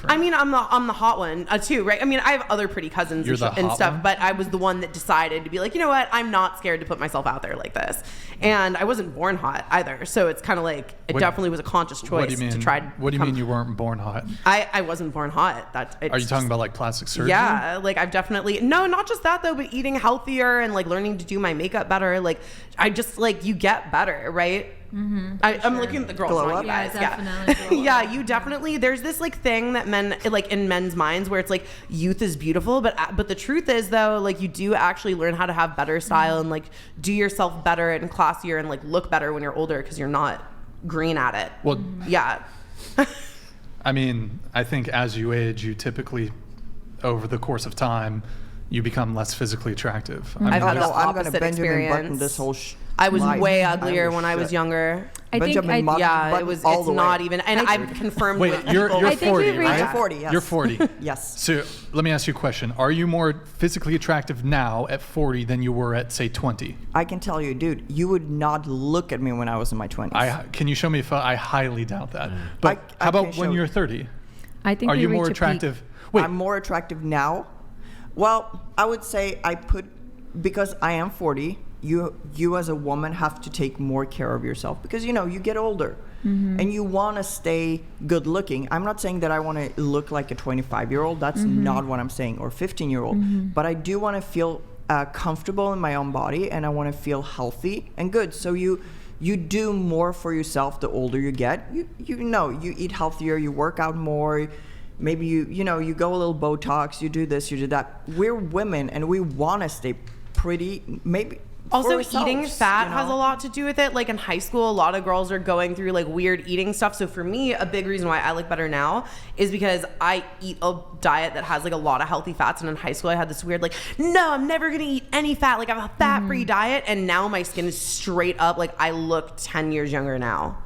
I mean, I'm the hot one too, right? I mean, I have other pretty cousins and stuff, one? but I was the one that decided to be like, you know what? I'm not scared to put myself out there like this. And I wasn't born hot either, so it's kind of like definitely was a conscious choice to try. What do you mean you weren't born hot? I wasn't born hot. Are you talking about like plastic surgery? Yeah, like I've definitely not just that though, but eating healthier and like learning to do my makeup better. Like I just like you get better, right? Mm-hmm, I'm looking at the girls, not you guys. Yeah, you definitely. There's this like thing that men like in men's minds where it's like youth is beautiful, but the truth is though, like you do actually learn how to have better style and like do yourself better and classier and like look better when you're older because you're not green at it. Well, yeah. I mean, I think as you age, you typically, over the course of time, you become less physically attractive. I've had the I'm going to opposite Benjamin Button experience. this whole I was life. way uglier when I was younger. I think Benjamin Button Yeah, it was. all It's the way. not even. And I've confirmed. Wait, with you're people. I think 40, we right? reached- I'm 40, yes. You're 40. Yes. So let me ask you a question. Are you more physically attractive now at 40 than you were at, say, 20? I can tell you, dude, you would not look at me when I was in my 20s. Can you show me a photo? I highly doubt that. But I how can about when show you're you. 30? I think Are we you reach more a peak. attractive? Wait, I'm more attractive now. Well, I would say because I am 40, you as a woman have to take more care of yourself because you get older and you want to stay good looking. I'm not saying that I want to look like a 25-year-old. That's not what I'm saying, or 15-year-old. But I do want to feel comfortable in my own body and I want to feel healthy and good. So you do more for yourself the older you get. You eat healthier, you work out more. Maybe you go a little Botox, you do this, you do that. We're women and we want to stay pretty, maybe. Also, eating fat has a lot to do with it. Like in high school, a lot of girls are going through like weird eating stuff. So for me, a big reason why I look better now is because I eat a diet that has like a lot of healthy fats. And in high school, I had this weird like, no, I'm never going to eat any fat. Like I have a fat-free diet. And now my skin is straight up. Like I look 10 years younger now.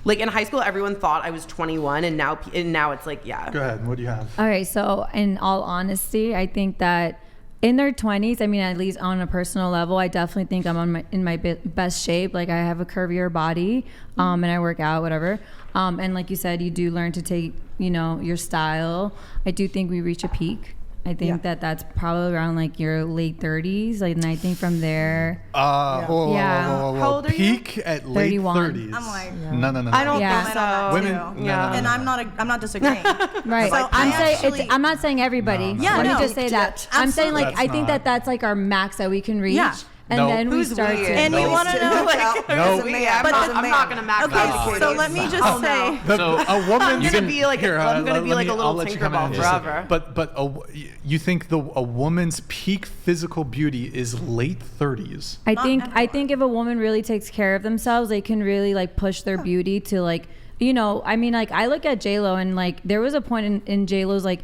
Like in high school, everyone thought I was 21 and now it's like, yeah. go ahead. What do you have? All right. So in all honesty, I think that in their 20s, I mean, at least on a personal level, I definitely think I'm in my best shape. Like I have a curvier body, and I work out, whatever. And like you said, you do learn to take, your style. I do think we reach a peak. I think that's probably around like your late 30s. Like, and I think from there. Whoa. How old are you? Peak at late 31. 30s. I'm like, No. I don't Yeah. think so. I Women, don't know. no. And I'm not disagreeing. Right. So I'm not saying everybody. No. Yeah, Let no. me just say that. Yeah, I'm saying like absolutely. I think That's that's like our max that we can reach. Yeah. And No. then we Who's start we? to. And you want to know, like, No. I'm not gonna max out. okay, so let me just say, A woman. I'm gonna be like a little Tinkerbell forever. But you think a woman's peak physical beauty is late 30s? I think if a woman really takes care of themselves, they can really like push their beauty to like, I mean, like I look at J-Lo and like there was a point in J-Lo's like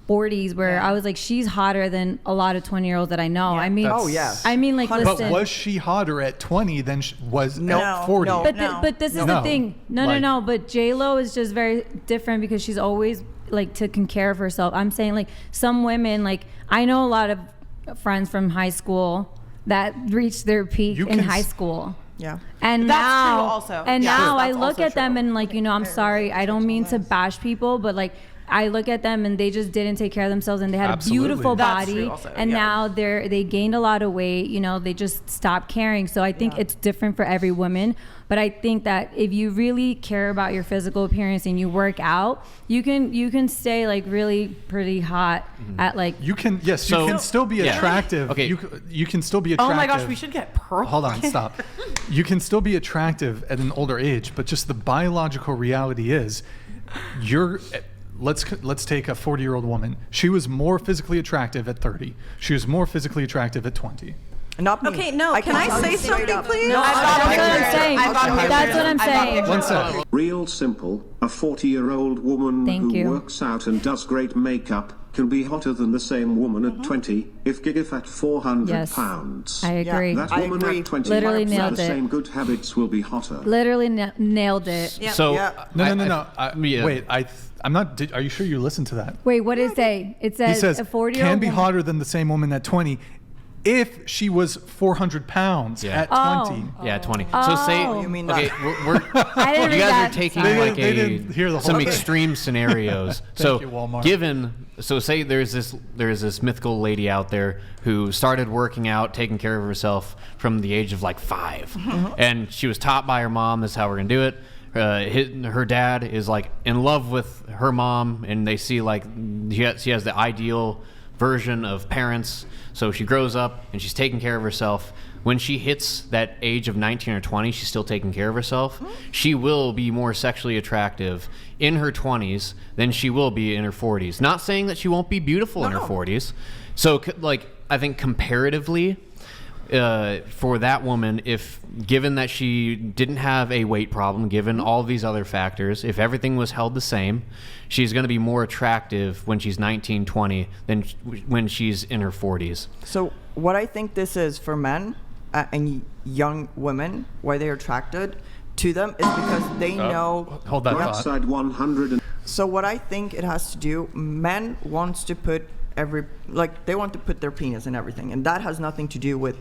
40s where I was like, she's hotter than a lot of 20-year-olds that I know. I mean, I mean, like, listen. But was she hotter at 20 than she was at 40? No. But this is the thing. No. But J-Lo is just very different because she's always like taking care of herself. I'm saying like some women, like I know a lot of friends from high school that reached their peak in high school. Yeah. And That's now, true also. And Yeah. now I That's look also at them true. and like, I'm sorry, I don't mean to bash people, but like I look at them and they just didn't take care of themselves and they had Absolutely. a beautiful That's body true also, and yeah. now they gained a lot of weight, they just stopped caring. So I think it's different for every woman, but I think that if you really care about your physical appearance and you work out, you can stay like really pretty hot at like You can still be attractive. Okay. You can still be attractive. Oh my gosh, we should get Pearl. Hold on, stop. You can still be attractive at an older age, but just the biological reality is let's take a 40-year-old woman. She was more physically attractive at 30. She was more physically attractive at 20. Not me. okay, no, can tell I you say straight something, up. please? No, That's what I'm saying. That's what I'm saying. One second. Real simple, a 40-year-old woman Thank who you. works out and does great makeup can be hotter than the same woman at 20 if gig at 400 Yes. pounds. I agree. That I woman agree. at 20 Literally with nailed the it. same good habits will be hotter. Literally nailed it. Yep. So Yeah. No. Yeah. Wait, I'm not. Are you sure you listened to that? Wait, what did it say? It He says says a 40-year-old can be woman. hotter than the same woman at 20 if she was 400 pounds Yeah. at 20. Yeah, 20. So say, Oh. You mean okay, that. we're I didn't you read guys that. are taking Sorry. like They didn't hear the whole some thing. extreme scenarios. So you, Walmart. so say there's this mythical lady out there who started working out, taking care of herself from the age of like 5, and she was taught by her mom, this is how we're gonna do it. Her dad is like in love with her mom, and they see like she has the ideal version of parents. So she grows up and she's taking care of herself. When she hits that age of 19 or 20, she's still taking care of herself. She will be more sexually attractive in her 20s than she will be in her 40s. Not saying that she won't be beautiful in her 40s. So like I think comparatively, for that woman, if given that she didn't have a weight problem, given all these other factors, if everything was held the same, she's going to be more attractive when she's 19, 20 than when she's in her 40s. So what I think this is for men and young women, why they're attracted to them is because they know. Hold that Right thought. side 100 and So what I think it has to do, men wants to put they want to put their penis in everything, and that has nothing to do with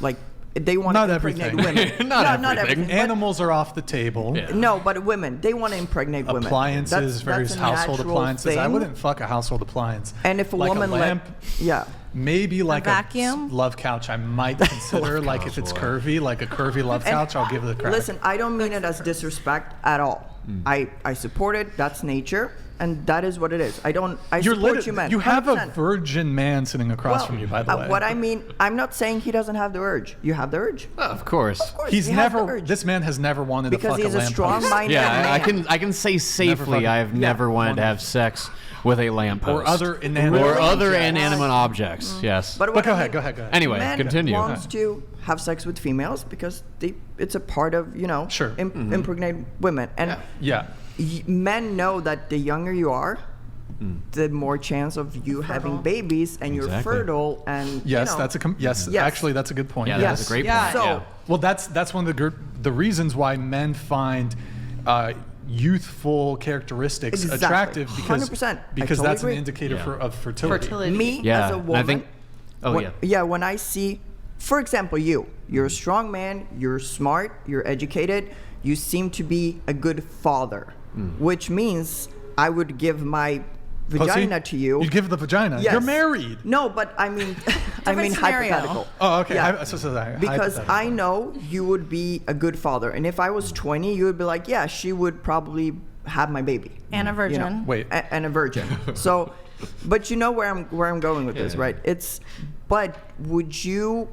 like they want Not to impregnate everything. women. Not Not everything. everything. but- Animals are off the table. Yeah. No, but women, they want to impregnate women. Appliances, various a household natural appliances. I thing. wouldn't fuck a household appliance. And if a like woman a lamp, yeah. maybe like vacuum? love couch, I might consider like if it's curvy, like a curvy love couch, I'll give it a crack. Listen, I don't mean it as disrespect at all. I support it. That's nature, and that is what it is. I support you, men. You have a 100%. virgin man sitting across from you, by the way. What I mean, I'm not saying he doesn't have the urge. You have the urge. Of course. Of course, He's he has the never. urge. This man has never wanted Because to fuck he's a a lamppost. strong-minded Yeah, man. I can say safely fucking- I've never wanted to have sex with a lamppost Or other inanimate or other objects. inanimate objects. Yes. But But go I ahead, mean, go ahead. Anyway, men continue. wants to have sex with females because it's a part of Sure. impregnate women, and Yeah. men know that the younger you are, the more chance of you having babies, and you're Exactly. fertile, and Yes, that's Yes. Actually, that's a good point. Yeah, Yes. that's a great Yeah. point. So- yeah. Well, that's one of the reasons why men find youthful characteristics Exactly. attractive because 100%. I because totally that's an agree. indicator Yeah. of fertility. Fertility. me Yeah, as a and woman. I think. Oh when, yeah. when I see, for example, you're a strong man, you're smart, you're educated, you seem to be a good father, which means I would give my vagina to you. You'd give the vagina. Yes. You're married. No, but I mean, I mean scenario. hypothetical. Oh, okay. Yeah. Sorry. Because Hypothetical. I know you would be a good father, and if I was 20, you would be like, yeah, she would probably have my baby. And a You virgin. know, Wait. and a virgin. So, but you know where I'm going with this, Yeah. right? But would you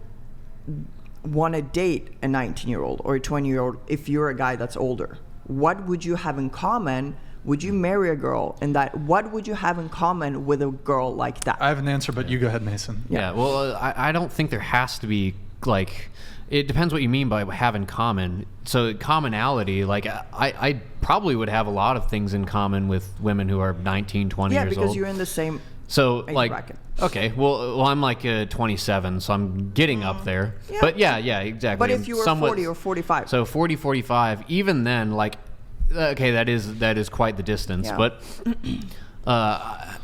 want to date a 19-year-old or a 20-year-old if you're a guy that's older? What would you have in common? Would you marry a girl in that? What would you have in common with a girl like that? I have an answer, but you go ahead, Mason. Yeah. Well, I don't think there has to be like. It depends what you mean by have in common. So commonality, like I probably would have a lot of things in common with women who are 19, 20 yeah, years because old. you're in the same. So age like, bracket. okay, well, I'm like 27, so I'm getting up there. Yeah. But yeah, exactly. But if you were Somewhat- 40 or 45, so 40, 45, even then, like, okay, that is quite the distance. Yeah. But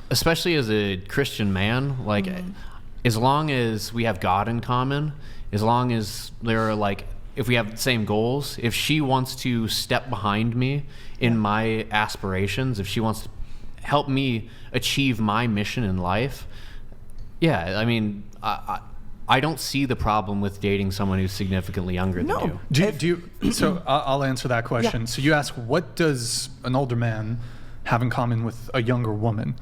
especially as a Christian man, like, as long as we have God in common, as long as there are like, if we have the same goals, if she wants to step behind me in my aspirations, if she wants to help me achieve my mission in life, yeah, I mean, I don't see the problem with dating someone who's significantly younger No. than you. Do you? So I'll answer that question. Yeah. So you ask, what does an older man have in common with a younger woman?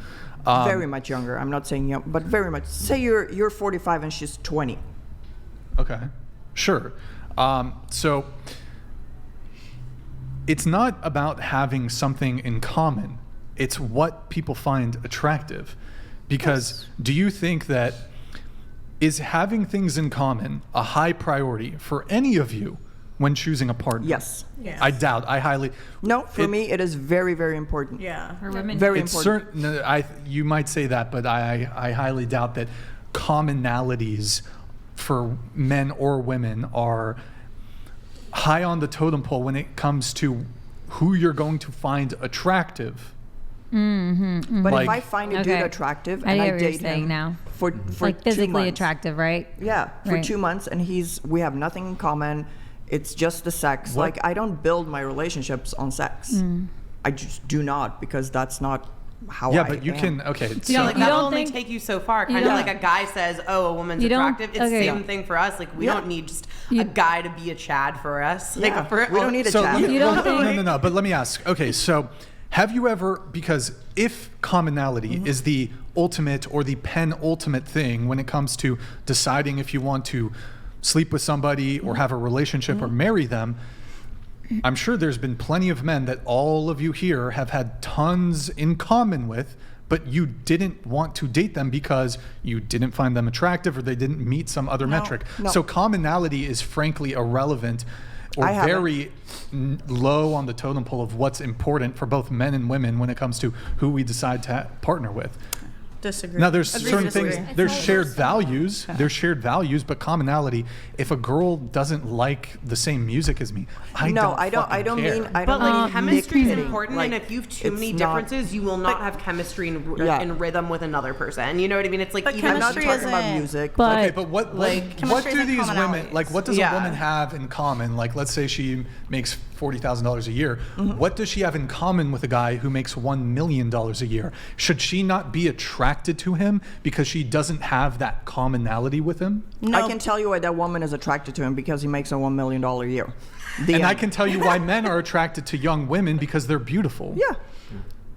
very much younger. I'm not saying young, but very much. Say you're 45 and she's 20. Okay, sure. So it's not about having something in common. It's what people find attractive. Because do you think that is having things in common a high priority for any of you when choosing a partner? Yes. Yes. I doubt. I highly. No, for It- me it is very, very important. Yeah. For women. Very It's important. certain. You might say that, but I highly doubt that commonalities for men or women are high on the totem pole when it comes to who you're going to find attractive. But Like- if I find a dude Okay. attractive I and get I what you're date saying him now. for like 2 physically months. attractive, right? Yeah, for Right. 2 months, and we have nothing in common. It's just the sex. What- Like, I don't build my relationships on sex. I just do not, because that's not how Yeah, I but you am. can. Okay. Yeah, so- like You that will don't only think- take you so far. you Kind of don't- like a guy says, "Oh, a woman's You don't- attractive." It's okay. the same thing for us. Like we Yeah. don't need just You- a guy to be a Chad for us. Yeah, Like for we don't need a So chat. let me- You don't no, think- no. But let me ask. Okay, so have you ever, because if commonality is the ultimate or the penultimate thing when it comes to deciding if you want to sleep with somebody or have a relationship or marry them, I'm sure there's been plenty of men that all of you here have had tons in common with, but you didn't want to date them because you didn't find them attractive or they didn't meet some other metric. no. So commonality is frankly irrelevant or I haven't. very low on the totem pole of what's important for both men and women when it comes to who we decide to partner with. Disagree. Now, there's Agree, certain disagree. things, there's shared values, but commonality, if a girl doesn't like the same music as me, I don't I don't care. mean. I But don't like mean chemistry is nitpicking. important, Like, and if you have too it's many not- differences, you will not have chemistry Yeah. in rhythm with another person. You know what I mean? It's like But even I'm not chemistry talking about isn't- music. But Okay, but what chemistry do isn't these women commonalities. like? What does Yeah. a woman have in common? Like, let's say she makes $40,000 a year. Mm-hmm. What does she have in common with a guy who makes $1 million a year? Should she not be attracted to him because she doesn't have that commonality with him? No, I can tell you why that woman is attracted to him, because he makes a $1 million a year. The And I end. can tell you why men are attracted to young women because they're beautiful. Yeah.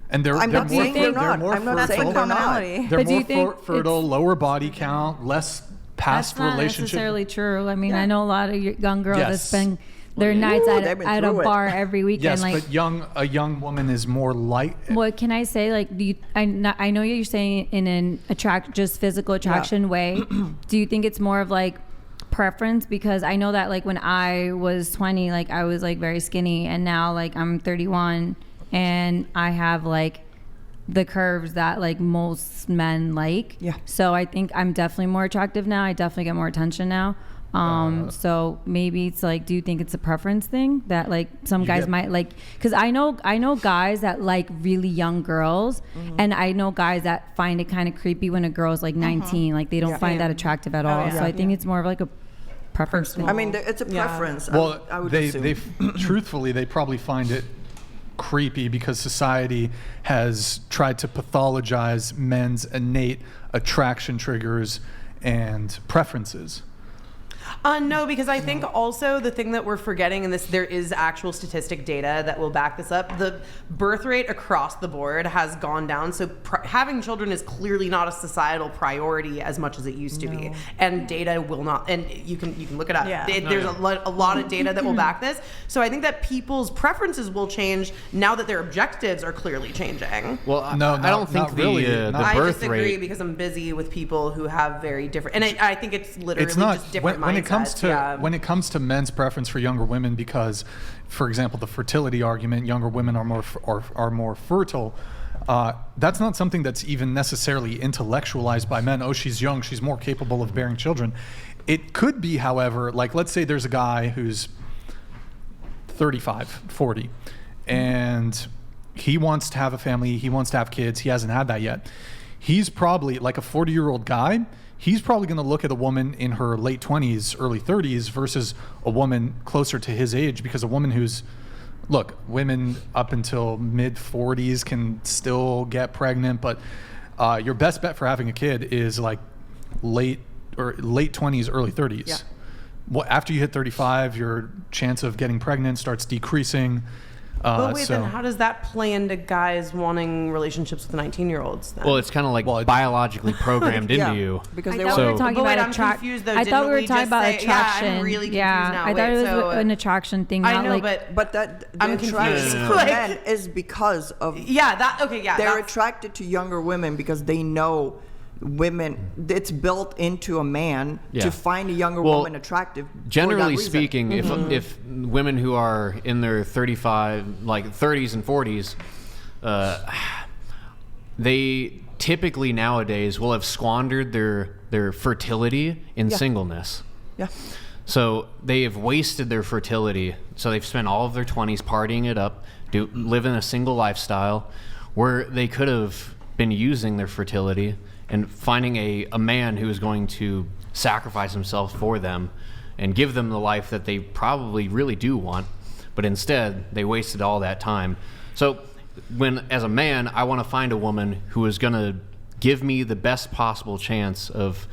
And they're I'm they're not more saying they're they're not. more I'm not that's the fertile. saying they're not. commonality. They're But do you more think fertile, lower body count, less past That's not relationship. necessarily true. I mean, I know a lot of young girls that Yes. spend their nights Ooh, at, they've been at a through it. bar every weekend. Yes, like, but a young woman is more light. what can I say? Like, I know you're saying in an just physical attraction way. Do you think it's more of like preference? Because I know that like when I was 20, like I was like very skinny, and now like I'm 31 and I have like the curves that like most men like. Yeah. So I think I'm definitely more attractive now. I definitely get more attention now. So maybe it's like, do you think it's a preference thing that like some guys get- might like? Because I know guys that like really young girls, and I know guys that find it kind of creepy when a girl's like 19, like they don't Yeah. find that attractive at all. yeah. So I think it's more of like a preference thing. I mean, it's a preference. Well, I would they assume. truthfully, they probably find it creepy because society has tried to pathologize men's innate attraction triggers and preferences. No, because I think also the thing that we're forgetting in this, there is actual statistic data that will back this up. The birth rate across the board has gone down. So having children is clearly not a societal priority as much as it used to be. And data will not, and you can look it up. Yeah. There's a lot of data that will back this. So I think that people's preferences will change now that their objectives are clearly changing. Well, I don't think not really. the Not- I birth disagree rate. because I'm busy with people who have very different, and I think it's literally It's not just different when it comes mindsets, to yeah. when it comes to men's preference for younger women, because, for example, the fertility argument, younger women are more fertile. That's not something that's even necessarily intellectualized by men. Oh, she's young, she's more capable of bearing children. It could be, however, like let's say there's a guy who's 35, 40, and he wants to have a family, he wants to have kids, he hasn't had that yet. He's probably like a 40-year-old guy. He's probably going to look at a woman in her late 20s, early 30s versus a woman closer to his age, because a woman who's, look, women up until mid 40s can still get pregnant, but your best bet for having a kid is like late 20s, early 30s. Yeah. Well, after you hit 35, your chance of getting pregnant starts decreasing. But wait, so- then how does that play into guys wanting relationships with 19-year-olds? Well, it's kind of like biologically programmed Yeah, into you. because I they thought were we were So- talking But wait, about I'm attraction. confused, though. I thought we were Didn't we talking just about say- attraction. Yeah, I'm really confused Yeah, now. I thought Wait, it was so- an attraction thing. I not know, like, but the I'm attraction confused. for Like- men is because of yeah, they're that's- attracted to younger women because they know women. It's built into a man Yeah. to find a younger Well, woman attractive. for that Generally reason. speaking, if women who are in their 30s and 40s, they typically nowadays will have squandered their fertility in singleness. Yeah. So they have wasted their fertility. So they've spent all of their 20s partying it up, living a single lifestyle, where they could have been using their fertility and finding a man who is going to sacrifice himself for them and give them the life that they probably really do want, but instead they wasted all that time. So when, as a man, I want to find a woman who is going to give me the best possible chance of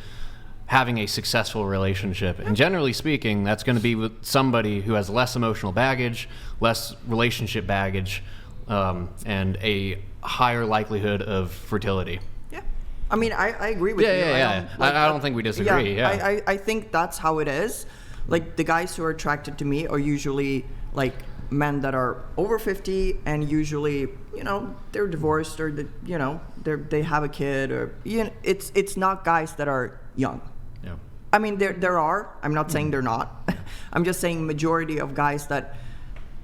having a successful relationship. And generally speaking, that's going to be with somebody who has less emotional baggage, less relationship baggage, and a higher likelihood of fertility. Yeah. I mean, I agree with you. Yeah. I don't think we disagree. Yeah. I think that's how it is. Like, the guys who are attracted to me are usually like men that are over 50, and usually, they're divorced, or they have a kid, or it's not guys that are young. Yeah. I mean, there are. I'm not saying they're not. I'm just saying majority of guys that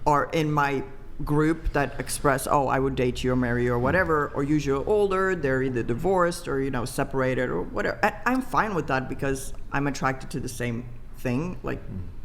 are in my group that express, oh, I would date you or marry you or whatever, or usually older, they're either divorced or separated or whatever. I'm fine with that because I'm attracted to the same thing. Like,